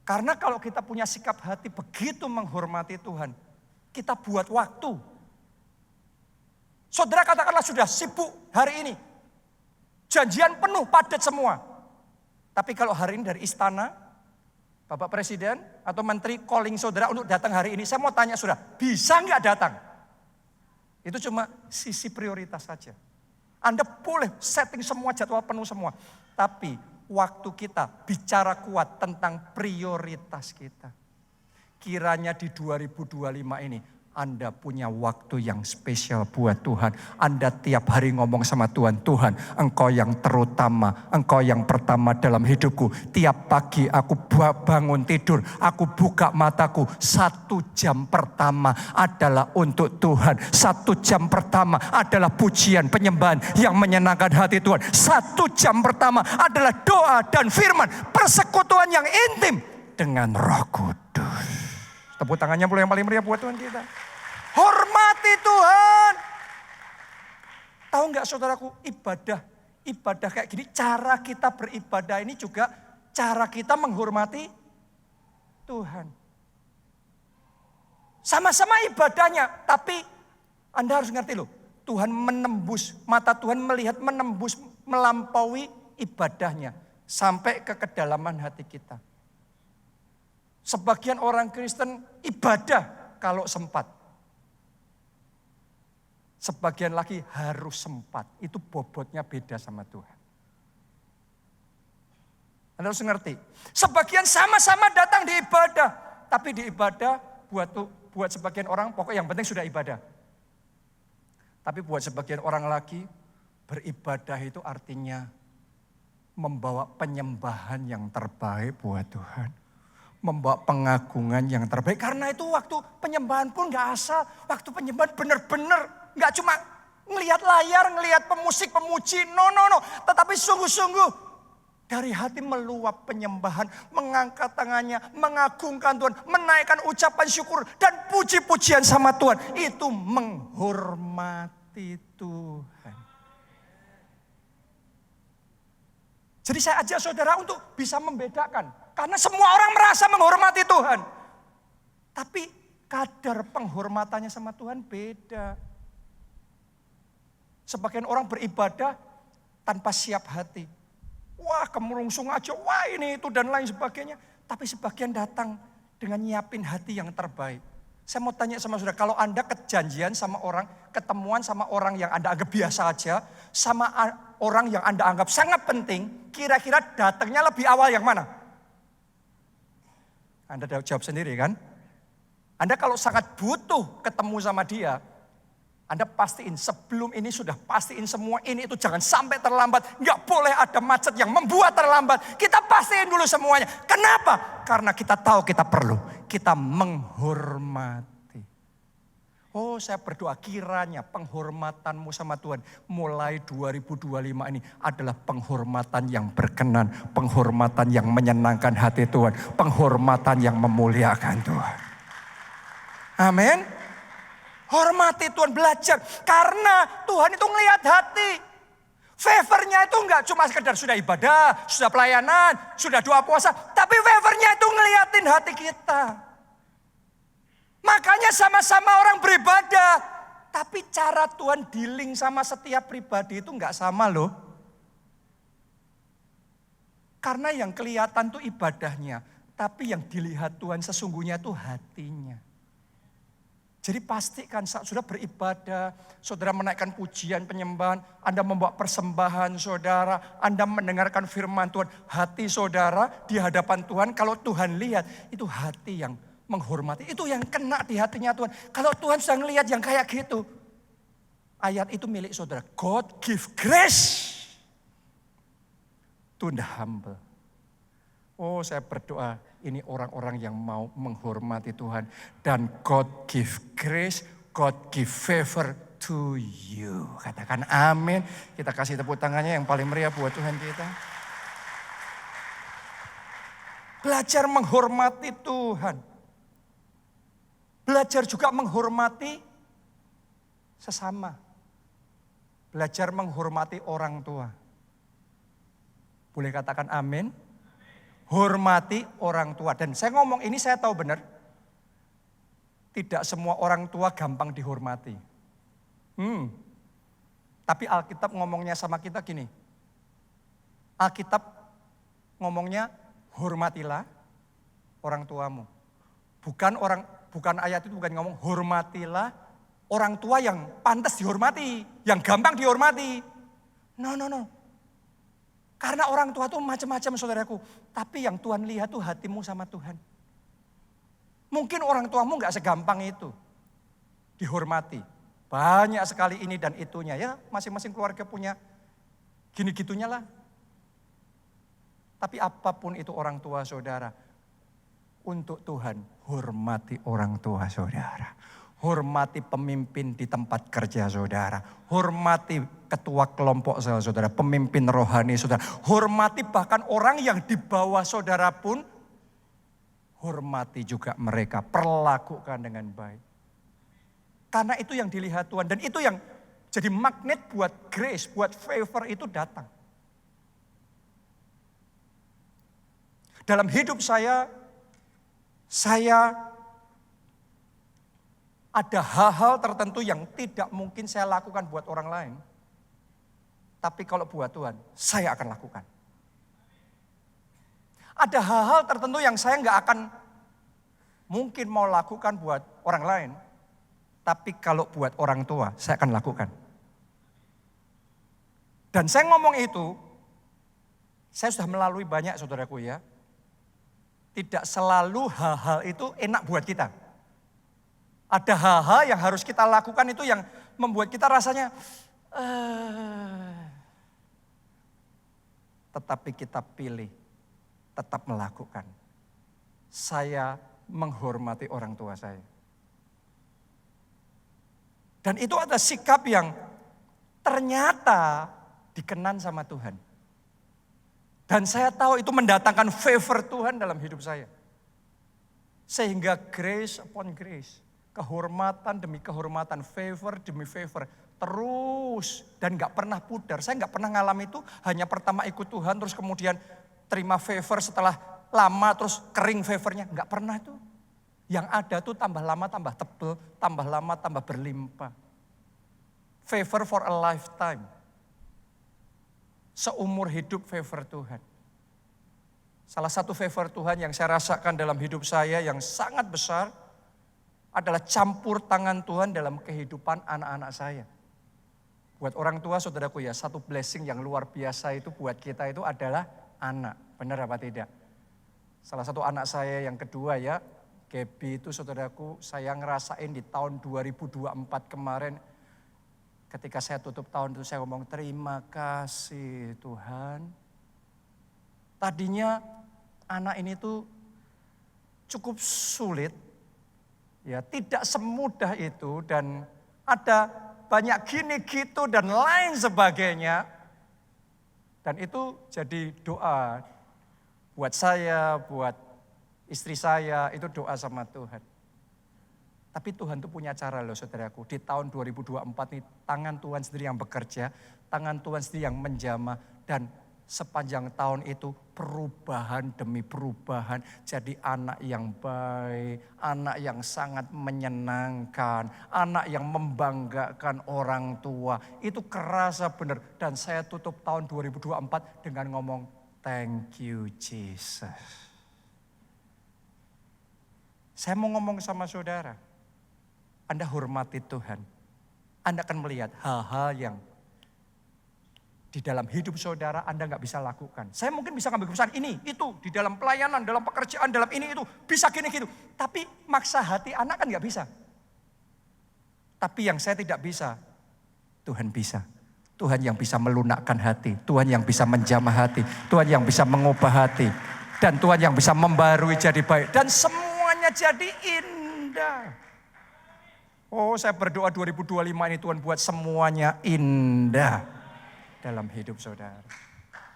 Karena kalau kita punya sikap hati begitu menghormati Tuhan, kita buat waktu. Saudara katakanlah sudah sibuk hari ini. Janjian penuh, padat semua. Tapi kalau hari ini dari istana, Bapak Presiden atau Menteri calling saudara untuk datang hari ini. Saya mau tanya saudara, bisa nggak datang? Itu cuma sisi prioritas saja. Anda boleh setting semua jadwal penuh semua. Tapi waktu kita bicara kuat tentang prioritas kita. Kiranya di 2025 ini Anda punya waktu yang spesial buat Tuhan. Anda tiap hari ngomong sama Tuhan, Tuhan Engkau yang terutama, Engkau yang pertama dalam hidupku. Tiap pagi aku bangun tidur, aku buka mataku, 1 jam pertama adalah untuk Tuhan. 1 jam pertama adalah pujian, penyembahan yang menyenangkan hati Tuhan. 1 jam pertama adalah doa dan firman, persekutuan yang intim dengan Roh Kudus. Tepuk tangannya yang paling meriah buat Tuhan kita. Hormati Tuhan. Tahu nggak saudaraku, ibadah kayak gini, cara kita beribadah ini juga cara kita menghormati Tuhan. Sama-sama ibadahnya, tapi Anda harus ngerti loh, Tuhan menembus, mata Tuhan melihat menembus, melampaui ibadahnya sampai ke kedalaman hati kita. Sebagian orang Kristen ibadah kalau sempat. Sebagian lagi harus sempat. Itu bobotnya beda sama Tuhan. Anda harus ngerti. Sebagian sama-sama datang di ibadah. Tapi di ibadah buat sebagian orang pokoknya yang penting sudah ibadah. Tapi buat sebagian orang lagi beribadah itu artinya membawa penyembahan yang terbaik buat Tuhan. Membawa pengagungan yang terbaik. Karena itu waktu penyembahan pun gak asal. Waktu penyembahan benar-benar. Gak cuma ngelihat layar, ngelihat pemusik, pemuji. No. Tetapi sungguh-sungguh dari hati meluap penyembahan. Mengangkat tangannya, mengagungkan Tuhan. Menaikkan ucapan syukur dan puji-pujian sama Tuhan. Itu menghormati Tuhan. Jadi saya ajak saudara untuk bisa membedakan. Karena semua orang merasa menghormati Tuhan. Tapi kadar penghormatannya sama Tuhan beda. Sebagian orang beribadah tanpa siap hati. Wah kemerungsung aja, wah ini itu dan lain sebagainya. Tapi sebagian datang dengan nyiapin hati yang terbaik. Saya mau tanya sama saudara, kalau Anda kejanjian sama orang, ketemuan sama orang yang Anda anggap biasa aja, sama orang yang Anda anggap sangat penting, kira-kira datangnya lebih awal yang mana? Anda jawab sendiri kan? Anda kalau sangat butuh ketemu sama dia, Anda pastiin sebelum ini sudah pastiin semua ini itu jangan sampai terlambat. Nggak boleh ada macet yang membuat terlambat. Kita pastiin dulu semuanya. Kenapa? Karena kita tahu kita perlu. Kita menghormati. Oh saya berdoa kiranya penghormatanmu sama Tuhan mulai 2025 ini adalah penghormatan yang berkenan. Penghormatan yang menyenangkan hati Tuhan. Penghormatan yang memuliakan Tuhan. Amin. Hormati Tuhan, belajar. Karena Tuhan itu ngelihat hati. Favornya itu enggak cuma sekedar sudah ibadah, sudah pelayanan, sudah doa puasa. Tapi favornya itu ngeliatin hati kita. Makanya sama-sama orang beribadah. Tapi cara Tuhan dealing sama setiap pribadi itu enggak sama loh. Karena yang kelihatan tuh ibadahnya. Tapi yang dilihat Tuhan sesungguhnya itu hatinya. Jadi pastikan saat sudah beribadah, saudara menaikkan pujian, penyembahan, Anda membawa persembahan saudara, Anda mendengarkan firman Tuhan, hati saudara di hadapan Tuhan, kalau Tuhan lihat itu hati yang menghormati, itu yang kena di hatinya Tuhan. Kalau Tuhan sudah ngelihat yang kayak gitu, ayat itu milik saudara. God give grace to the humble. Oh saya berdoa ini orang-orang yang mau menghormati Tuhan. Dan God give grace God give favor to you. Katakan amin. Kita kasih tepuk tangannya yang paling meriah buat Tuhan kita. Belajar menghormati Tuhan. Belajar juga menghormati sesama. Belajar menghormati orang tua. Boleh katakan amin? Hormati orang tua. Dan saya ngomong ini saya tahu benar. Tidak semua orang tua gampang dihormati. Tapi Alkitab ngomongnya sama kita gini. Alkitab ngomongnya hormatilah orang tuamu. Bukan ayat itu bukan ngomong hormatilah orang tua yang pantas dihormati, yang gampang dihormati. No. Karena orang tua itu macam-macam saudaraku. Tapi yang Tuhan lihat tuh hatimu sama Tuhan. Mungkin orang tuamu gak segampang itu dihormati. Banyak sekali ini dan itunya ya. Masing-masing keluarga punya gini-gitunya lah. Tapi apapun itu orang tua saudara. Untuk Tuhan hormati orang tua saudara. Hormati pemimpin di tempat kerja saudara. Hormati ketua kelompok saudara. Pemimpin rohani saudara. Hormati bahkan orang yang di bawah saudara pun. Hormati juga mereka. Perlakukan dengan baik. Karena itu yang dilihat Tuhan. Dan itu yang jadi magnet buat grace, buat favor itu datang. Dalam hidup saya ada hal-hal tertentu yang tidak mungkin saya lakukan buat orang lain. Tapi kalau buat Tuhan, saya akan lakukan. Ada hal-hal tertentu yang saya nggak akan mungkin mau lakukan buat orang lain. Tapi kalau buat orang tua, saya akan lakukan. Dan saya ngomong itu, saya sudah melalui banyak saudaraku ya. Tidak selalu hal-hal itu enak buat kita. Ada hal-hal yang harus kita lakukan itu yang membuat kita rasanya tetapi kita pilih tetap melakukan. Saya menghormati orang tua saya. Dan itu ada sikap yang ternyata dikenan sama Tuhan. Dan saya tahu itu mendatangkan favor Tuhan dalam hidup saya. Sehingga grace upon grace. Kehormatan demi kehormatan, favor demi favor. Terus dan gak pernah pudar. Saya gak pernah ngalami itu hanya pertama ikut Tuhan terus kemudian terima favor setelah lama terus kering favornya. Gak pernah itu. Yang ada tuh tambah lama tambah tebel, tambah lama tambah berlimpah. Favor for a lifetime. Seumur hidup favor Tuhan. Salah satu favor Tuhan yang saya rasakan dalam hidup saya yang sangat besar adalah campur tangan Tuhan dalam kehidupan anak-anak saya. Buat orang tua saudaraku ya, satu blessing yang luar biasa itu buat kita itu adalah anak. Benar apa tidak? Salah satu anak saya yang kedua ya, Gaby itu saudaraku, saya ngerasain di tahun 2024 kemarin. Ketika saya tutup tahun itu saya ngomong terima kasih Tuhan. Tadinya anak ini tuh cukup sulit. Ya, tidak semudah itu dan ada banyak gini gitu dan lain sebagainya. Dan itu jadi doa buat saya, buat istri saya, itu doa sama Tuhan. Tapi Tuhan tuh punya cara loh saudaraku. Di tahun 2024 ini tangan Tuhan sendiri yang bekerja, tangan Tuhan sendiri yang menjamah. Dan sepanjang tahun itu perubahan demi perubahan. Jadi anak yang baik, anak yang sangat menyenangkan, anak yang membanggakan orang tua. Itu kerasa benar. Dan saya tutup tahun 2024 dengan ngomong thank you Jesus. Saya mau ngomong sama saudara. Anda hormati Tuhan. Anda akan melihat hal-hal yang di dalam hidup saudara Anda gak bisa lakukan. Saya mungkin bisa ngambil keputusan ini, itu. Di dalam pelayanan, dalam pekerjaan, dalam ini, itu. Bisa gini, gitu. Tapi maksa hati anak kan gak bisa. Tapi yang saya tidak bisa, Tuhan bisa. Tuhan yang bisa melunakkan hati. Tuhan yang bisa menjamah hati. Tuhan yang bisa mengubah hati. Dan Tuhan yang bisa membarui jadi baik. Dan semuanya jadi indah. Oh, saya berdoa 2025 ini Tuhan buat semuanya indah dalam hidup saudara.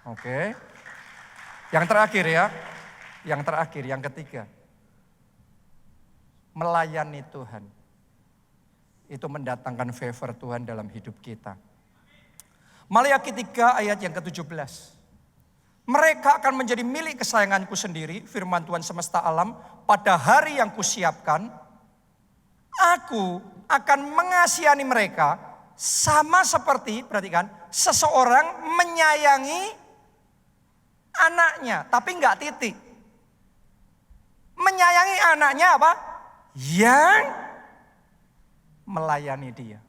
Oke. Yang terakhir ya. Yang terakhir, yang ketiga. Melayani Tuhan. Itu mendatangkan favor Tuhan dalam hidup kita. Maliaki 3 ayat yang ke-17. Mereka akan menjadi milik kesayanganku sendiri, firman Tuhan semesta alam, pada hari yang kusiapkan. Aku akan mengasihani mereka sama seperti, perhatikan, seseorang menyayangi anaknya. Tapi enggak titik. Menyayangi anaknya apa? Yang melayani dia.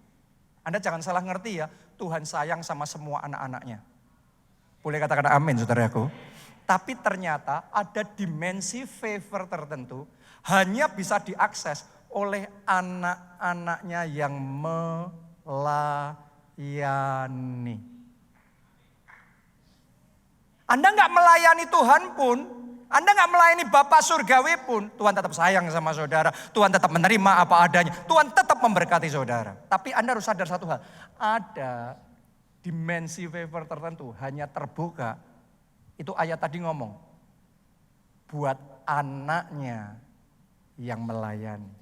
Anda jangan salah ngerti ya, Tuhan sayang sama semua anak-anaknya. Boleh katakan amin saudaraku. Tapi ternyata ada dimensi favor tertentu hanya bisa diakses oleh anak-anaknya yang melayani. Anda nggak melayani Tuhan pun, Anda nggak melayani Bapak Surgawi pun, Tuhan tetap sayang sama saudara. Tuhan tetap menerima apa adanya. Tuhan tetap memberkati saudara. Tapi Anda harus sadar satu hal, ada dimensi favor tertentu hanya terbuka. Itu ayat tadi ngomong, buat anaknya yang melayani.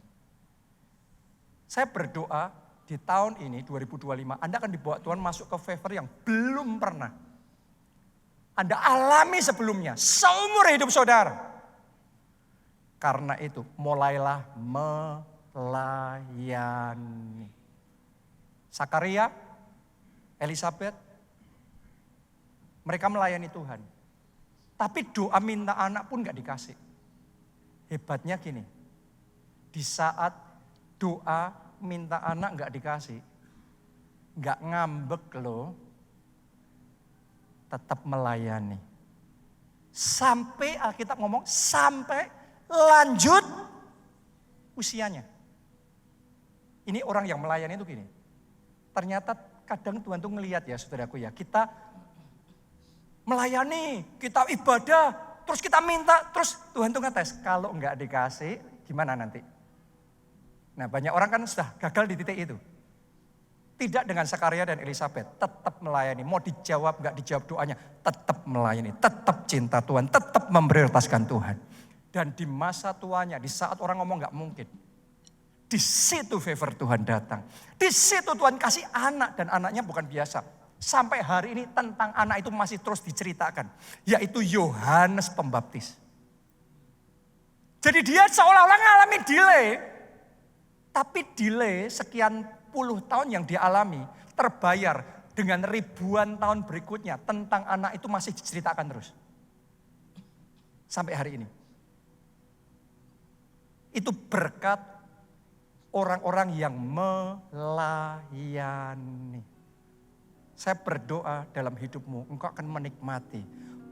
Saya berdoa di tahun ini 2025 Anda akan dibawa Tuhan masuk ke favor yang belum pernah Anda alami sebelumnya seumur hidup saudara. Karena itu mulailah melayani. Sakaria, Elisabeth, mereka melayani Tuhan. Tapi doa minta anak pun gak dikasih. Hebatnya gini, di saat doa minta anak gak dikasih, gak ngambek loh, tetap melayani. Sampai Alkitab ngomong, sampai lanjut usianya. Ini orang yang melayani itu gini, ternyata kadang Tuhan tuh ngelihat ya saudaraku ya, kita melayani, kita ibadah, terus kita minta, terus Tuhan tuh ngetes, kalau enggak dikasih gimana nanti? Nah banyak orang kan sudah gagal di titik itu. Tidak dengan Sakaria dan Elisabeth, tetap melayani. Mau dijawab enggak dijawab doanya, tetap melayani, tetap cinta Tuhan, tetap memprioritaskan Tuhan. Dan di masa tuanya, di saat orang ngomong enggak mungkin, di situ favor Tuhan datang. Di situ Tuhan kasih anak dan anaknya bukan biasa. Sampai hari ini tentang anak itu masih terus diceritakan. Yaitu Yohanes Pembaptis. Jadi dia seolah-olah ngalami delay. Tapi delay sekian puluh tahun yang dia alami terbayar dengan ribuan tahun berikutnya. Tentang anak itu masih diceritakan terus. Sampai hari ini. Itu berkat orang-orang yang melayani. Saya berdoa dalam hidupmu, engkau akan menikmati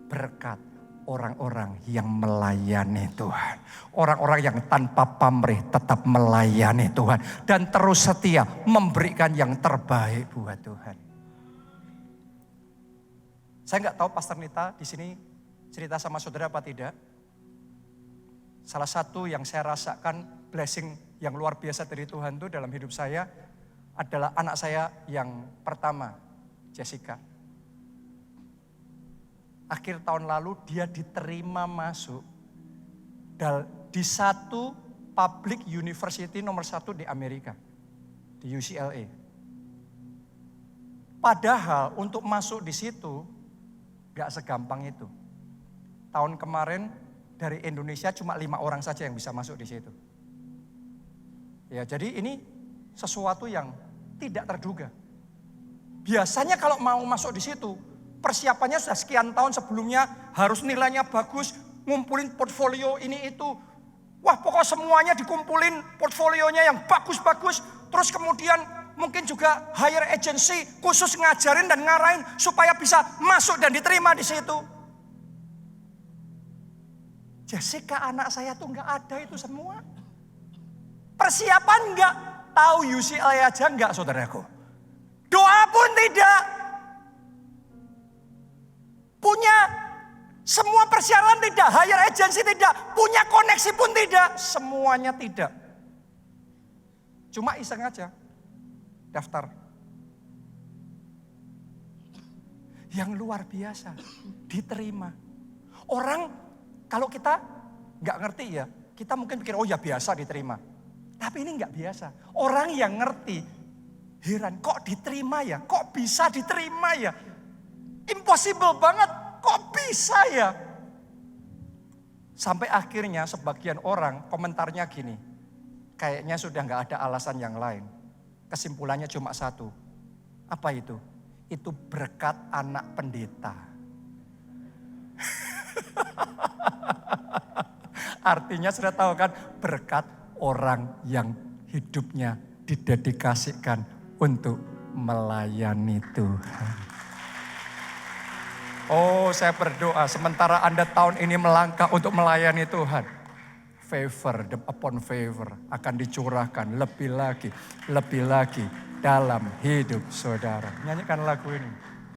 berkat orang-orang yang melayani Tuhan. Orang-orang yang tanpa pamrih tetap melayani Tuhan. Dan terus setia memberikan yang terbaik buat Tuhan. Saya nggak tahu Pastor Nita di sini cerita sama saudara apa tidak. Salah satu yang saya rasakan blessing yang luar biasa dari Tuhan itu dalam hidup saya adalah anak saya yang pertama, Jessica. Akhir tahun lalu dia diterima masuk di satu public university nomor 1 di Amerika, di UCLA. Padahal untuk masuk di situ gak segampang itu. Tahun kemarin dari Indonesia cuma 5 orang saja yang bisa masuk di situ. Ya, jadi ini sesuatu yang tidak terduga. Biasanya kalau mau masuk di situ, persiapannya sudah sekian tahun sebelumnya, harus nilainya bagus, ngumpulin portfolio ini itu. Wah, pokok semuanya dikumpulin portfolionya yang bagus-bagus. Terus kemudian mungkin juga hire agency khusus ngajarin dan ngarahin supaya bisa masuk dan diterima di situ. Jessica anak saya tuh nggak ada itu semua. Persiapan enggak, tahu UCLA aja enggak saudaraku. Doa pun tidak. Punya semua persiapan tidak, hire agency tidak, punya koneksi pun tidak, semuanya tidak. Cuma iseng aja, daftar. Yang luar biasa, diterima. Orang kalau kita nggak ngerti ya, kita mungkin pikir oh ya biasa diterima. Tapi ini nggak biasa. Orang yang ngerti, heran kok diterima ya, kok bisa diterima ya. Impossible banget, kok bisa ya. Sampai akhirnya sebagian orang komentarnya gini, kayaknya sudah nggak ada alasan yang lain. Kesimpulannya cuma satu, apa itu? Itu berkat anak pendeta. Artinya sudah tahu kan, berkat orang yang hidupnya didedikasikan untuk melayani Tuhan. Oh, saya berdoa sementara Anda tahun ini melangkah untuk melayani Tuhan. Favor upon favor akan dicurahkan lebih lagi dalam hidup saudara. Nyanyikan lagu ini.